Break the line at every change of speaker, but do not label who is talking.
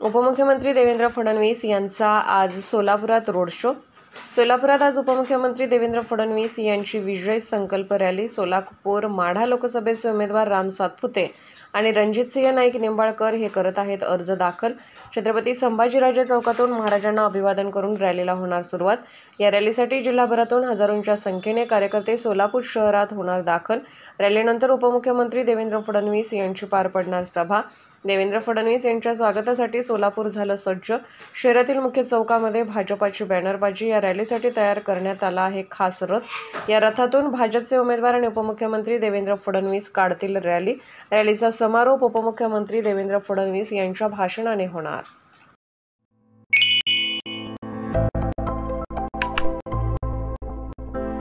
उपमुख्यमंत्री देवेंद्र फडणवीस यांचा आज सोलापुरात रोड शो। सोलापुरात आज उपमुख्यमंत्री देवेंद्र फडणवीस यांची विजय संकल्प रॅली। सोलापूर माढा लोकसभेचे उमेदवार राम सातपुते आणि रणजितसिंह नाईक निंबाळकर हे करत आहेत अर्ज दाखल। छत्रपती संभाजीराजे चौकातून महाराजांना अभिवादन करून रॅलीला होणार सुरुवात। या रॅलीसाठी जिल्हाभरातून हजारोंच्या संख्येने कार्यकर्ते सोलापूर शहरात होणार दाखल। रॅलीनंतर उपमुख्यमंत्री देवेंद्र फडणवीस यांची पार पडणार सभा। देवेंद्र फडणवीस यांच्या स्वागतासाठी सोलापूर झालं सज्ज। शहरातील मुख्य चौकामध्ये भाजपाची बॅनरबाजी। या रॅलीसाठी तयार करण्यात आला आहे खास रथ। या रथातून भाजपचे उमेदवार आणि उपमुख्यमंत्री देवेंद्र फडणवीस काढतील रॅली। रॅलीचा समारोप उपमुख्यमंत्री देवेंद्र फडणवीस यांच्या भाषणाने होणार।